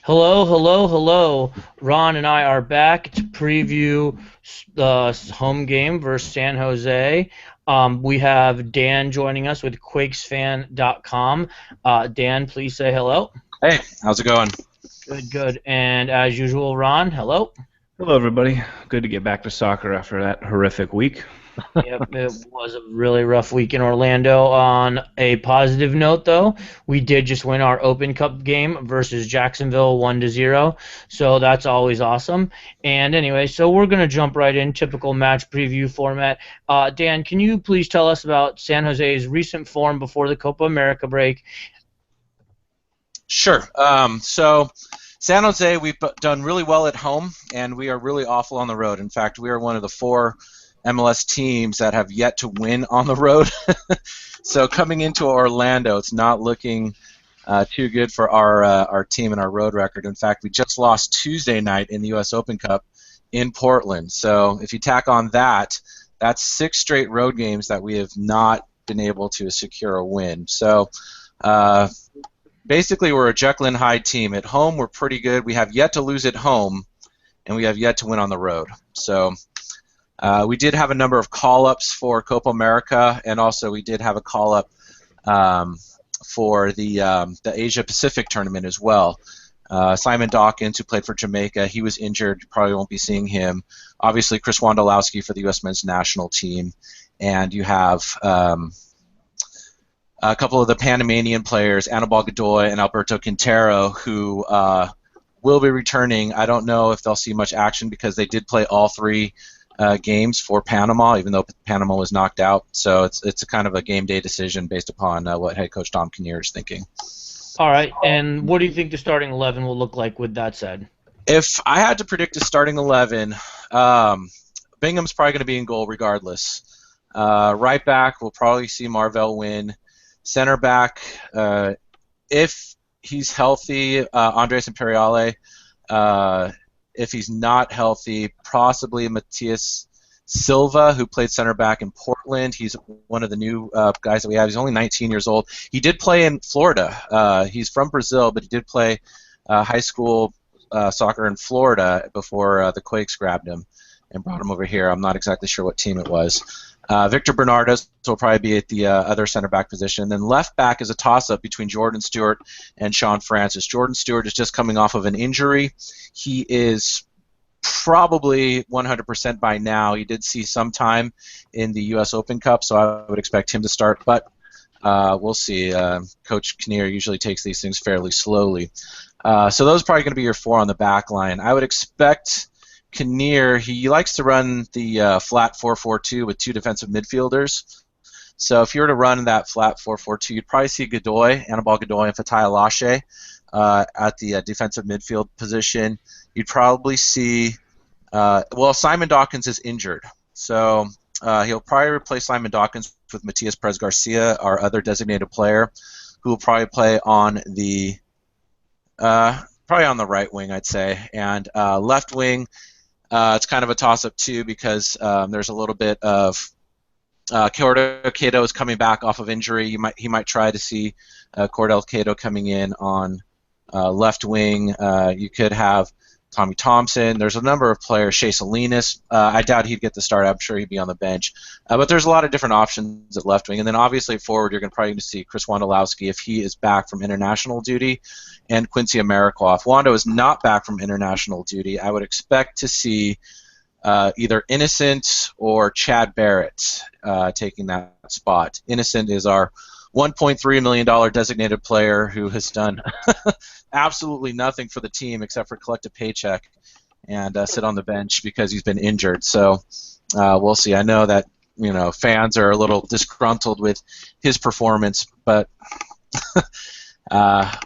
Hello, hello, hello. Ron and I are back to preview the home game versus San Jose. We have Dan joining us with QuakesFan.com. Dan, please say hello. Hey, how's it going? Good, good. And as usual, Ron, hello. Hello, everybody. Good to get back to soccer after that horrific week. Yep, it was a really rough week in Orlando. On a positive note, though, we did just win our Open Cup game versus Jacksonville 1-0, so that's always awesome. And anyway, so we're gonna jump right in, typical match preview format. Dan, can you please tell us about San Jose's recent form before the Copa America break? Sure. So San Jose, we've done really well at home, and we are really awful on the road. In fact, we are one of the four MLS teams that have yet to win on the road. So coming into Orlando, it's not looking too good for our team and our road record. In fact, we just lost Tuesday night in the U.S. Open Cup in Portland. So if you tack on that, that's 6 straight road games that we have not been able to secure a win. So basically, we're a Jekyll and Hyde team. At home, we're pretty good. We have yet to lose at home, and we have yet to win on the road. So we did have a number of call-ups for Copa America, and also we did have a call-up for the Asia Pacific tournament as well. Simon Dawkins, who played for Jamaica, he was injured. You probably won't be seeing him. Obviously, Chris Wondolowski for the U.S. men's national team, and you have a couple of the Panamanian players, Anibal Godoy and Alberto Quintero, who will be returning. I don't know if they'll see much action because they did play all 3 games for Panama, even though Panama was knocked out. So it's a kind of a game day decision based upon what head coach Tom Kinnear is thinking. All right, and what do you think the starting 11 will look like with that said? If I had to predict a starting 11, Bingham's probably going to be in goal regardless. Right back, we'll probably see Marvell win. Center back, if he's healthy, Andres Imperiale. If he's not healthy, possibly Matias Silva, who played center back in Portland. He's one of the new guys that we have. He's only 19 years old. He did play in Florida. He's from Brazil, but he did play high school soccer in Florida before the Quakes grabbed him and brought him over here. I'm not exactly sure what team it was. Victor Bernardes will probably be at the other center back position. And then left back is a toss-up between Jordan Stewart and Sean Francis. Jordan Stewart is just coming off of an injury. He is probably 100% by now. He did see some time in the U.S. Open Cup, so I would expect him to start. But we'll see. Coach Kinnear usually takes these things fairly slowly. So those are probably going to be your 4 on the back line. I would expect Kinnear, he likes to run the flat 4-4-2 with 2 defensive midfielders. So if you were to run that flat 4-4-2, you'd probably see Godoy, Anibal Godoy, and Fatai Alashe at the defensive midfield position. You'd probably see, Simon Dawkins is injured. So he'll probably replace Simon Dawkins with Matias Perez Garcia, our other designated player, who will probably play on the right wing, I'd say. And left wing, it's kind of a toss-up too because there's a little bit of Cordell Cato is coming back off of injury. He might try to see Cordell Cato coming in on left wing. You could have Tommy Thompson. There's a number of players. Shea Salinas. I doubt he'd get the start. I'm sure he'd be on the bench. But there's a lot of different options at left wing. And then obviously at forward, you're probably going to see Chris Wondolowski if he is back from international duty, and Quincy Amerikov. Wando is not back from international duty. I would expect to see either Innocent or Chad Barrett taking that spot. Innocent is our $1.3 million designated player who has done absolutely nothing for the team except for collect a paycheck and sit on the bench because he's been injured. So we'll see. I know that fans are a little disgruntled with his performance, but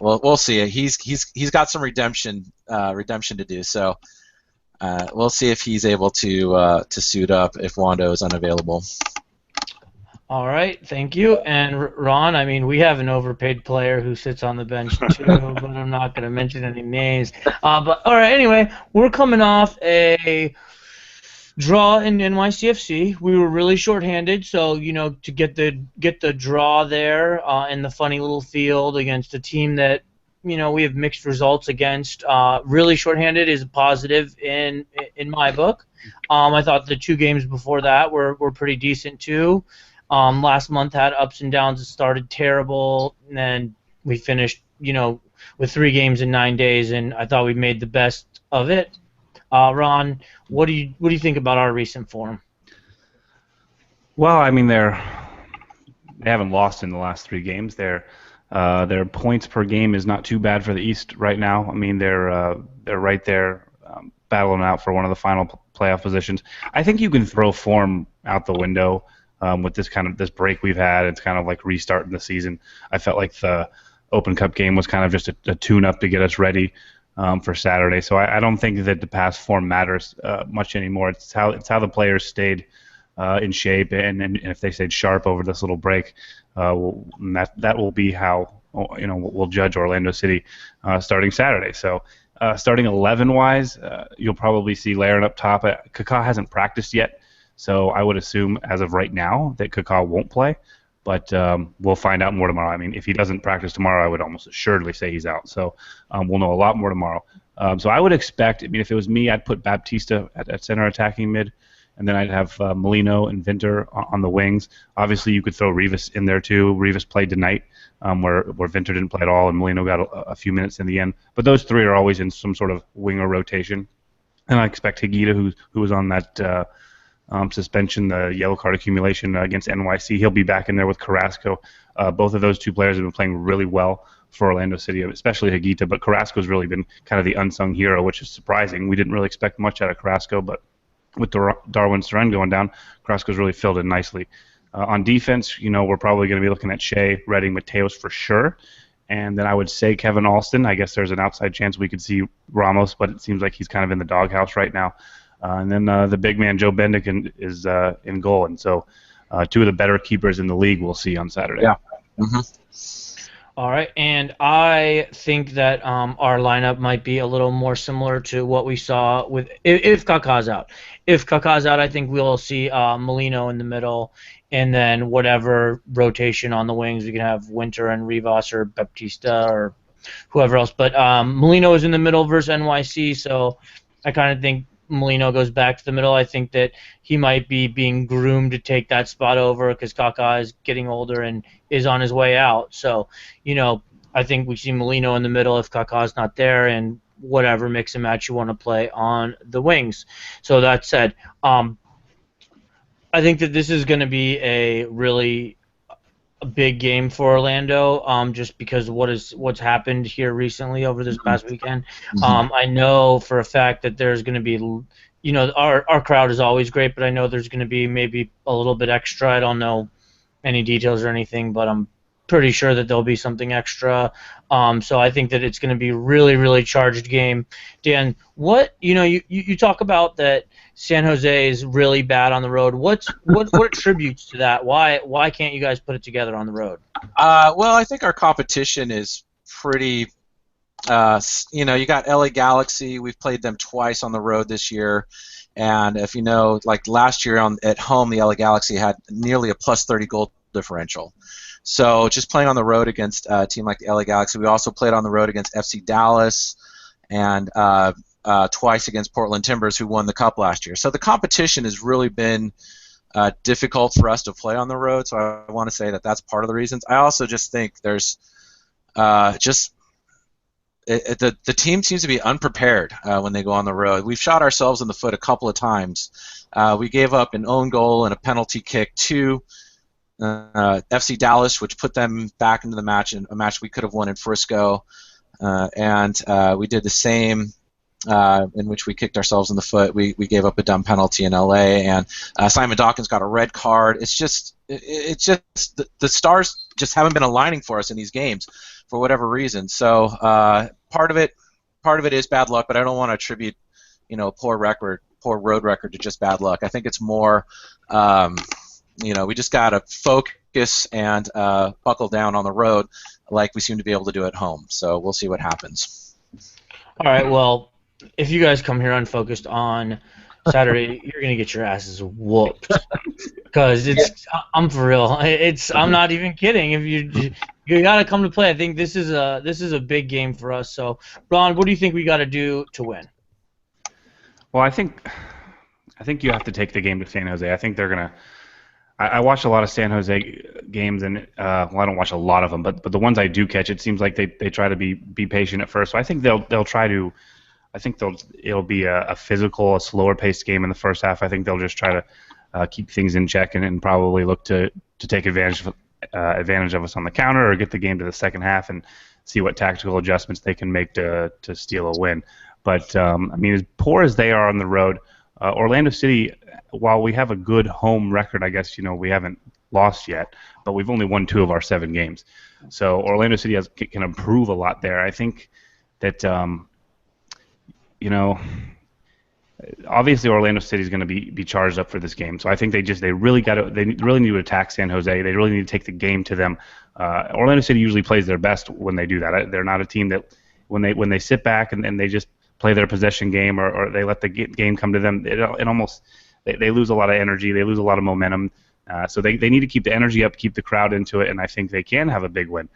we'll see. He's got some redemption to do. So we'll see if he's able to suit up if Wando is unavailable. All right, thank you. And Ron, I mean, we have an overpaid player who sits on the bench too, but I'm not going to mention any names. But all right, anyway, we're coming off a draw in NYCFC. We were really shorthanded, so to get the draw there in the funny little field against a team that we have mixed results against. Really shorthanded is a positive in my book. I thought the 2 games before that were pretty decent too. Last month had ups and downs. It started terrible, and then we finished, with 3 games in 9 days, and I thought we made the best of it. Ron, what do you think about our recent form? Well, I mean, they haven't lost in the last 3 games. Their points per game is not too bad for the East right now. I mean, they're right there, battling out for one of the final playoff positions. I think you can throw form out the window with this break we've had. It's kind of like restarting the season. I felt like the Open Cup game was kind of just a tune-up to get us ready for Saturday. So I don't think that the past form matters much anymore. It's how the players stayed in shape, and if they stayed sharp over this little break, that will be how we'll judge Orlando City starting Saturday. So starting 11-wise, you'll probably see Laren up top. Kaká hasn't practiced yet, so I would assume as of right now that Kaká won't play. But we'll find out more tomorrow. I mean, if he doesn't practice tomorrow, I would almost assuredly say he's out. So we'll know a lot more tomorrow. So I would expect, I mean, if it was me, I'd put Baptista at center attacking mid, and then I'd have Molino and Vinter on the wings. Obviously, you could throw Rivas in there too. Rivas played tonight, where Vinter didn't play at all, and Molino got a few minutes in the end. But those 3 are always in some sort of winger rotation. And I expect Higuita, who was on that suspension, the yellow card accumulation against NYC, he'll be back in there with Carrasco. Both of those 2 players have been playing really well for Orlando City, especially Higuita, but Carrasco's really been kind of the unsung hero, which is surprising. We didn't really expect much out of Carrasco, but with Darwin Seren going down, Carrasco's really filled in nicely. On defense, we're probably going to be looking at Shea, Redding, Mateos for sure. And then I would say Kevin Alston. I guess there's an outside chance we could see Ramos, but it seems like he's kind of in the doghouse right now. And then the big man, Joe Bendick, is in goal. And so 2 of the better keepers in the league we'll see on Saturday. Yeah. Mm-hmm. All right, and I think that our lineup might be a little more similar to what we saw with if Kaká's out. If Kaká's out, I think we'll see Molino in the middle, and then whatever rotation on the wings, we can have Winter and Rivas or Baptista or whoever else. But Molino is in the middle versus NYC, so I kind of think Molino goes back to the middle. I think that he might be being groomed to take that spot over because Kaká is getting older and is on his way out. So, I think we see Molino in the middle if Kaká's not there, and whatever mix and match you want to play on the wings. So that said, I think that this is going to be a really big game for Orlando, just because of what's happened here recently over this past weekend. I know for a fact that there's going to be, our crowd is always great, but I know there's going to be maybe a little bit extra. I don't know any details or anything, but I'm pretty sure that there'll be something extra. So I think that it's going to be a really, really charged game. Dan, you talk about that San Jose is really bad on the road. What attributes to that? Why can't you guys put it together on the road? Well, I think our competition is pretty. You got LA Galaxy. We've played them twice on the road this year, and if you know, like last year at home, the LA Galaxy had nearly a plus 30 goal differential. So just playing on the road against a team like the LA Galaxy. We also played on the road against FC Dallas, and twice against Portland Timbers, who won the Cup last year. So the competition has really been difficult for us to play on the road, so I want to say that that's part of the reasons. I also just think there's the team seems to be unprepared when they go on the road. We've shot ourselves in the foot a couple of times. We gave up an own goal and a penalty kick to FC Dallas, which put them back into the match, in a match we could have won in Frisco. And we did the same in which we kicked ourselves in the foot. We gave up a dumb penalty in LA, and Simon Dawkins got a red card. It's just the stars just haven't been aligning for us in these games for whatever reason. So part of it is bad luck, but I don't want to attribute a poor road record to just bad luck. I think it's more we just got to focus and buckle down on the road like we seem to be able to do at home. So we'll see what happens. All right, well, if you guys come here unfocused on Saturday, you're going to get your asses whooped. Because I'm for real. I'm not even kidding. If you got to come to play, I think this is a big game for us. So, Ron, what do you think we got to do to win? Well, I think you have to take the game to San Jose. I think they're gonna. I watch a lot of San Jose games, and well, I don't watch a lot of them, but the ones I do catch, it seems like they try to be patient at first. So I think they'll try to. I think it'll be a physical, a slower paced game in the first half. I think they'll just try to keep things in check and probably look to take advantage of us on the counter or get the game to the second half and see what tactical adjustments they can make to steal a win. But I mean, as poor as they are on the road, Orlando City, while we have a good home record, I guess we haven't lost yet, but we've only won 2 of our 7 games. So Orlando City can improve a lot there. I think that obviously Orlando City is going to be charged up for this game. So I think they really need to attack San Jose. They really need to take the game to them. Orlando City usually plays their best when they do that. They're not a team that when they sit back and they just play their possession game or they let the game come to them, it almost they lose a lot of energy. They lose a lot of momentum. So they need to keep the energy up, keep the crowd into it, and I think they can have a big win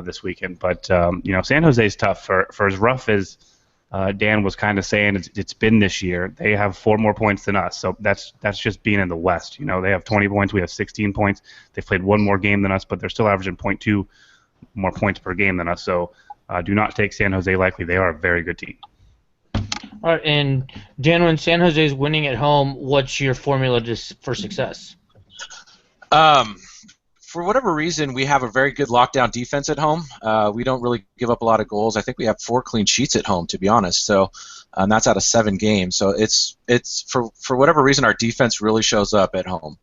this weekend. But San Jose is tough for as rough as Dan was kind of saying it's been this year. They have 4 more points than us, so that's just being in the West. They have 20 points, we have 16 points. They've played 1 more game than us, but they're still averaging 0.2 more points per game than us. So do not take San Jose lightly. They are a very good team. All right, and Dan, when San Jose is winning at home, what's your formula for success? For whatever reason, we have a very good lockdown defense at home. We don't really give up a lot of goals. I think we have 4 clean sheets at home, to be honest. So, and that's out of 7 games. So it's for whatever reason, our defense really shows up at home.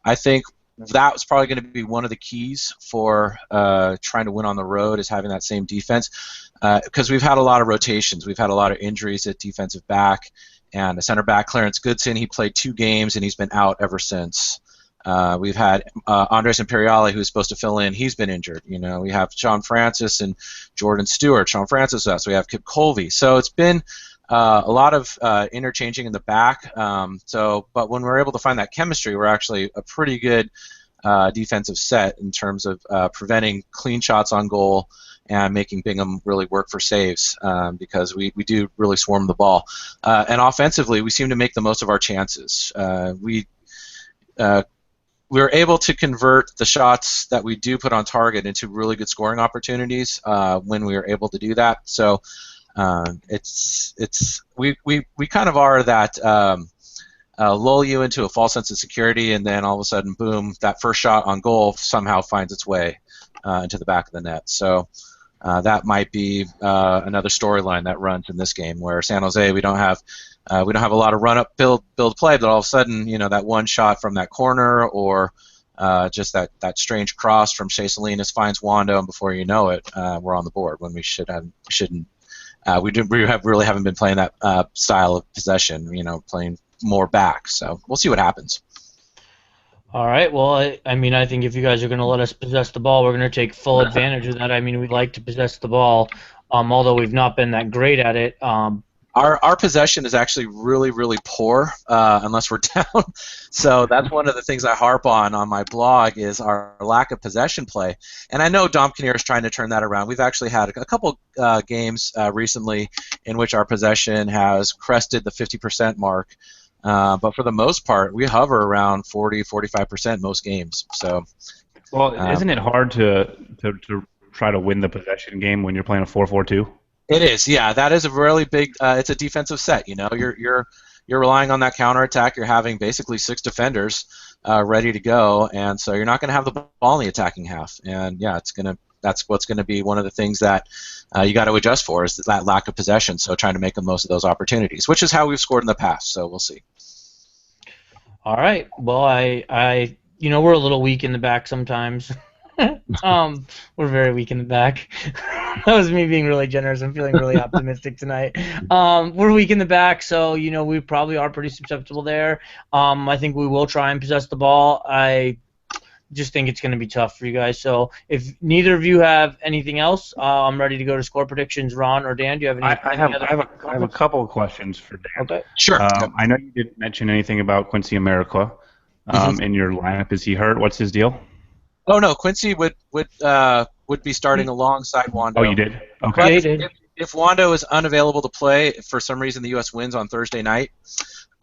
I think that was probably going to be one of the keys for trying to win on the road, is having that same defense, because we've had a lot of rotations. We've had a lot of injuries at defensive back, and the center back, Clarence Goodson, he played 2 games and he's been out ever since. We've had Andres Imperiale, who's supposed to fill in. He's been injured. We have Sean Francis and Jordan Stewart. Sean Francis us. We have Kip Colby. So it's been a lot of interchanging in the back. But when we're able to find that chemistry, we're actually a pretty good defensive set in terms of preventing clean shots on goal and making Bingham really work for saves, because we do really swarm the ball. And offensively, we seem to make the most of our chances. We're able to convert the shots that we do put on target into really good scoring opportunities when we are able to do that. So we kind of are that lull you into a false sense of security, and then all of a sudden, boom, that first shot on goal somehow finds its way into the back of the net. So that might be another storyline that runs in this game, where San Jose, we don't have a lot of run-up, build, play, but all of a sudden, that one shot from that corner, or just that strange cross from Shea Salinas finds Wando, and before you know it, we're on the board when we shouldn't. We really haven't been playing that style of possession. Playing more back. So we'll see what happens. All right. Well, I think if you guys are going to let us possess the ball, we're going to take full advantage of that. We like to possess the ball, although we've not been that great at it. Our possession is actually really, really poor unless we're down. So that's one of the things I harp on my blog, is our lack of possession play. And I know Dom Kinnear is trying to turn that around. We've actually had a couple games recently in which our possession has crested the 50% mark. But for the most part, we hover around 40-45% most games. So, well, isn't it hard to try to win the possession game when you're playing a 4-4-2? It is, yeah. That is a really big. It's a defensive set. You're relying on that counterattack. You're having basically 6 defenders ready to go, and so you're not going to have the ball in the attacking half. And yeah, that's what's going to be one of the things that you got to adjust for, is that lack of possession. So trying to make the most of those opportunities, which is how we've scored in the past. So we'll see. All right. Well, we're a little weak in the back sometimes. We're very weak in the back. That was me being really generous. I'm feeling really optimistic tonight. We're weak in the back, so we probably are pretty susceptible there. I think we will try and possess the ball. I just think it's going to be tough for you guys. So if neither of you have anything else, I'm ready to go to score predictions. Ron or Dan, do you have any? I have a couple of questions for Dan. Okay. Sure. I know you didn't mention anything about Quincy Amarikwa. in your lineup. Is he hurt? What's his deal? Oh no, Quincy would be starting alongside Oh, you Wando. did? Yeah, Okay. he But did. if Wando is unavailable to play for some reason, the U.S. wins on Thursday night,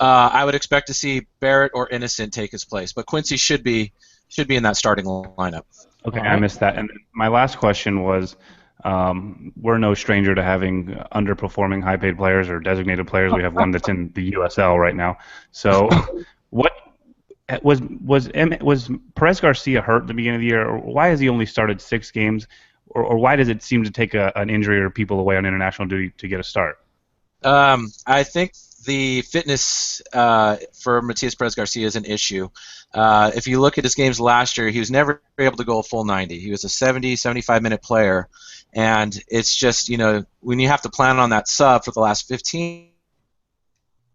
I would expect to see Barrett or Innocent take his place. But Quincy should be in that starting lineup. Okay, All I right. missed that. And then my last question was, we're no stranger to having underperforming high-paid players or designated players. We have one that's in the USL right now. So, what was Perez Garcia hurt at the beginning of the year, or why has he only started 6 games, or why does it seem to take an injury or people away on international duty to get a start? I think the fitness for Matias Perez Garcia is an issue. If you look at his games last year, he was never able to go a full 90. He was a 70, 75-minute player, and it's just, when you have to plan on that sub for the last 15,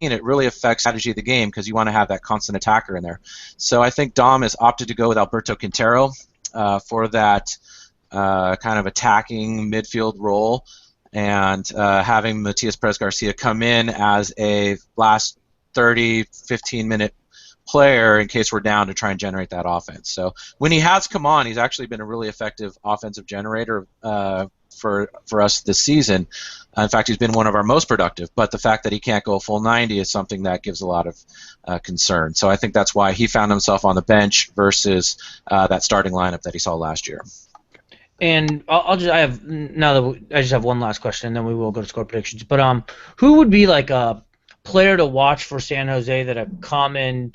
it really affects the strategy of the game because you want to have that constant attacker in there. So I think Dom has opted to go with Alberto Quintero for that kind of attacking midfield role, and having Matias Perez Garcia come in as a last 30, 15-minute player in case we're down to try and generate that offense. So when he has come on, he's actually been a really effective offensive generator for us this season. In fact, he's been one of our most productive, but the fact that he can't go a full 90 is something that gives a lot of concern. So I think that's why he found himself on the bench versus that starting lineup that he saw last year. And I just have one last question, and then we will go to score predictions. But who would be like a player to watch for San Jose that a common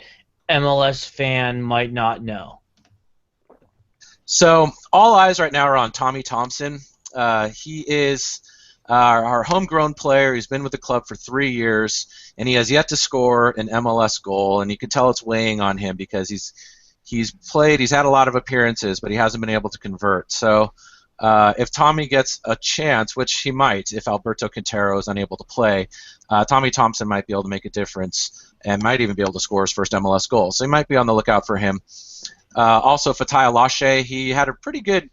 MLS fan might not know? So all eyes right now are on Tommy Thompson. He is our homegrown player. He's been with the club for 3 years, and he has yet to score an MLS goal, and you can tell it's weighing on him because he's had a lot of appearances, but he hasn't been able to convert. So if Tommy gets a chance, which he might if Alberto Quintero is unable to play, Tommy Thompson might be able to make a difference and might even be able to score his first MLS goal. So you might be on the lookout for him. Also, Fatai Alashe, he had a pretty good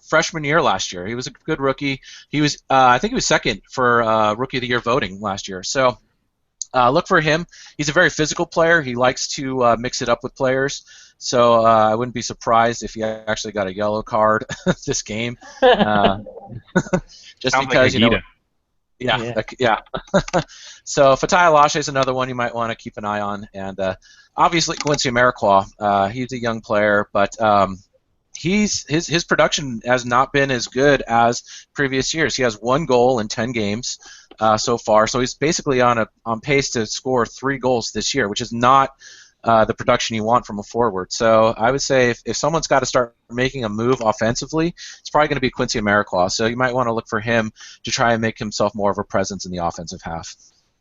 freshman year last year. He was a good rookie. He was, I think he was second for Rookie of the Year voting last year. So look for him. He's a very physical player. He likes to mix it up with players. So I wouldn't be surprised if he actually got a yellow card this game. Just Sounds because, like Agita. yeah. So Fatai Alashe is another one you might want to keep an eye on. And obviously Quincy Amarikwa, he's a young player, but his production has not been as good as previous years. He has 1 goal in 10 games so far, so he's basically on pace to score 3 goals this year, which is not the production you want from a forward. So I would say if someone's got to start making a move offensively, it's probably going to be Quincy Amarikwa. So you might want to look for him to try and make himself more of a presence in the offensive half.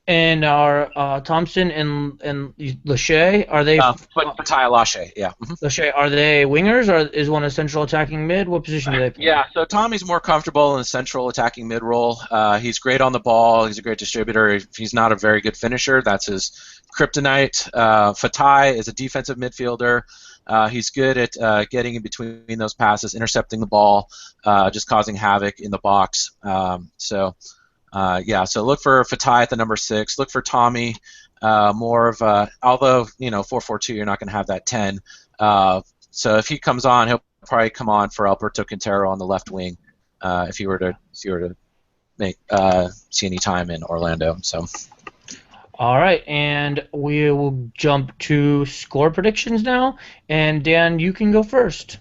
And are Thompson and Lachey, are they Fatai Alashe, yeah. Lachey, are they wingers, or is one a central attacking mid? What position do they play? Yeah, so Tommy's more comfortable in the central attacking mid role. He's great on the ball. He's a great distributor. He's not a very good finisher. That's his kryptonite. Fatai is a defensive midfielder. He's good at getting in between those passes, intercepting the ball, just causing havoc in the box. So look for Fatai at the number 6. Look for Tommy, more of although 4-4-2, you're not going to have that 10. So if he comes on, he'll probably come on for Alberto Quintero on the left wing, if you were to make see any time in Orlando. So. All right, and we will jump to score predictions now. And Dan, you can go first.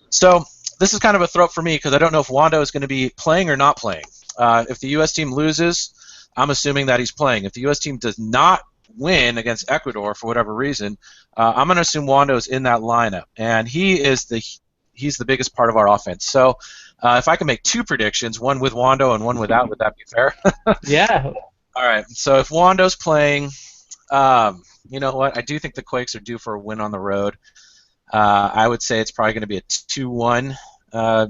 So this is kind of a throw for me because I don't know if Wando is going to be playing or not playing. If the U.S. team loses, I'm assuming that he's playing. If the U.S. team does not win against Ecuador for whatever reason, I'm going to assume Wando is in that lineup, and he's the biggest part of our offense. So if I can make 2 predictions, one with Wando and one without, would that be fair? Yeah. All right. So if Wando's playing, you know what? I do think the Quakes are due for a win on the road. I would say it's probably going to be a 2-1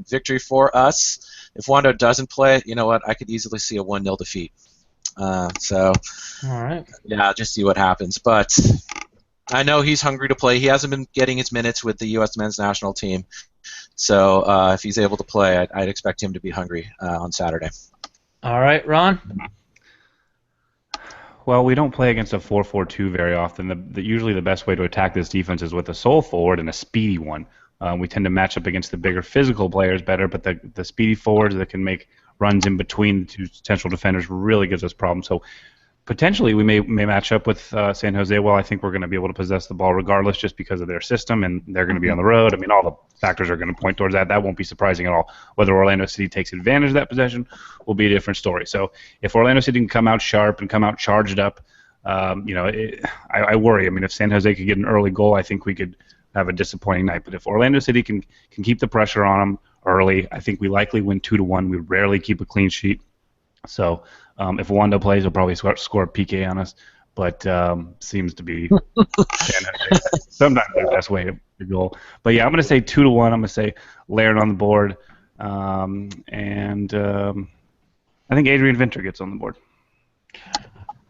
victory for us. If Wando doesn't play, you know what? I could easily see a 1-0 defeat. All right. Yeah, just see what happens. But I know he's hungry to play. He hasn't been getting his minutes with the U.S. men's national team. So if he's able to play, I'd expect him to be hungry on Saturday. All right, Ron? Well, we don't play against a 4-4-2 very often. Usually the best way to attack this defense is with a sole forward and a speedy one. We tend to match up against the bigger physical players better, but the speedy forwards that can make runs in between the two potential defenders really gives us problems. So potentially we may match up with San Jose. Well, I think we're going to be able to possess the ball regardless just because of their system, and they're going to be on the road. I mean, all the factors are going to point towards that. That won't be surprising at all. Whether Orlando City takes advantage of that possession will be a different story. So if Orlando City can come out sharp and come out charged up, I worry. I mean, if San Jose could get an early goal, I think we could have a disappointing night. But if Orlando City can keep the pressure on them early, I think we likely win 2-1. We rarely keep a clean sheet. So if Wanda plays, he'll probably score a PK on us, but seems to be sometimes the best way to go. But yeah, I'm going to say 2-1. I'm going to say Laird on the board, and I think Adrian Vinter gets on the board.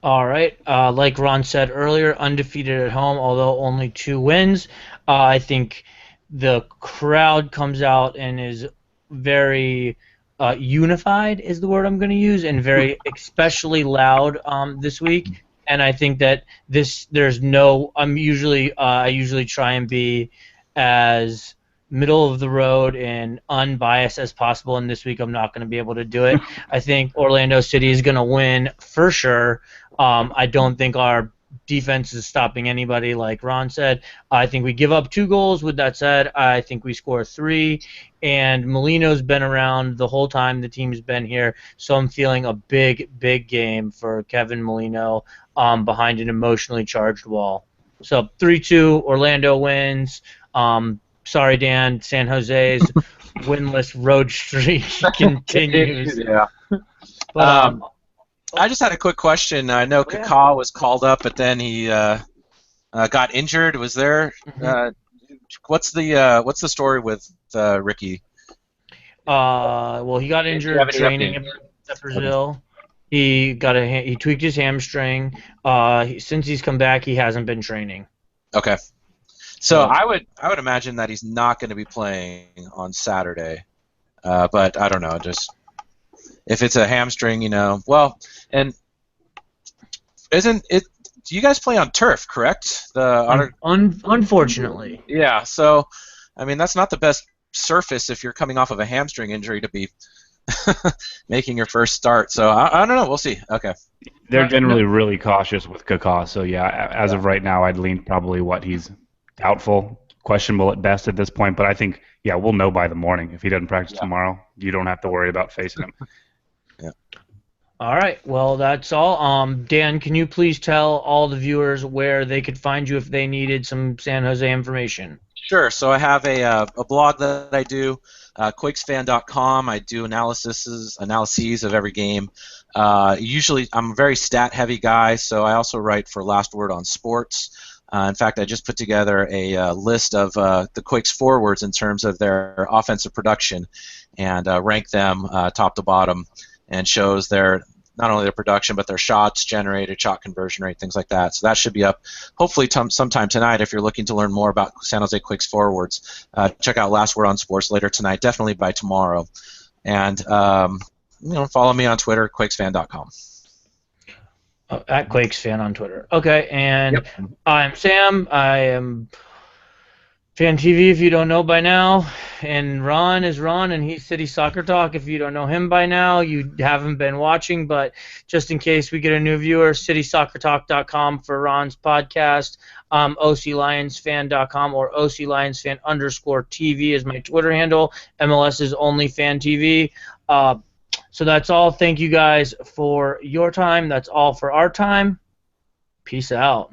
All right. Like Ron said earlier, undefeated at home, although only 2 wins. I think the crowd comes out and is very unified is the word I'm going to use, and very especially loud this week. And I think that I usually try and be as middle of the road and unbiased as possible, and this week I'm not going to be able to do it. I think Orlando City is going to win for sure. I don't think our defense is stopping anybody, like Ron said. I think we give up 2 goals. With that said, I think we score 3, and Molino's been around the whole time the team's been here, so I'm feeling a big game for Kevin Molino behind an emotionally charged wall. So 3-2, Orlando wins. Sorry, Dan, San Jose's winless road streak continues. Yeah. But I just had a quick question. I know Kaká was called up, but then he got injured. Was there? What's the story with Ricky? Well, he got injured training at Brazil. He tweaked his hamstring. Since he's come back, he hasn't been training. Okay. So I would imagine that he's not going to be playing on Saturday, but I don't know. Just if it's a hamstring, well, and isn't it? Do you guys play on turf, correct? Unfortunately. Yeah. So, I mean, that's not the best surface if you're coming off of a hamstring injury to be making your first start. So I don't know. We'll see. Okay. They're generally really cautious with Kaká. So yeah, as of right now, I'd lean probably he's doubtful, questionable at best at this point. But I think we'll know by the morning. If he doesn't practice tomorrow, you don't have to worry about facing him. Yeah. All right. Well, that's all. Dan, can you please tell all the viewers where they could find you if they needed some San Jose information? Sure. So I have a blog that I do, quakesfan.com. I do analyses of every game. Usually, I'm a very stat-heavy guy, so I also write for Last Word on Sports. In fact, I just put together a list of the Quakes forwards in terms of their offensive production and rank them top to bottom, and shows not only their production but their shots generated, shot conversion rate, things like that. So that should be up hopefully sometime tonight if you're looking to learn more about San Jose Quakes forwards. Check out Last Word on Sports later tonight, definitely by tomorrow. And follow me on Twitter, quakesfan.com. At QuakesFan on Twitter. Okay, and I'm Sam. I am Fan TV if you don't know by now, and Ron is Ron, and he's City Soccer Talk. If you don't know him by now, you haven't been watching, but just in case we get a new viewer, citysoccertalk.com for Ron's podcast, OCLionsFan.com or OCLionsFan_TV is my Twitter handle. MLS is only Fan TV. So that's all. Thank you guys for your time. That's all for our time. Peace out.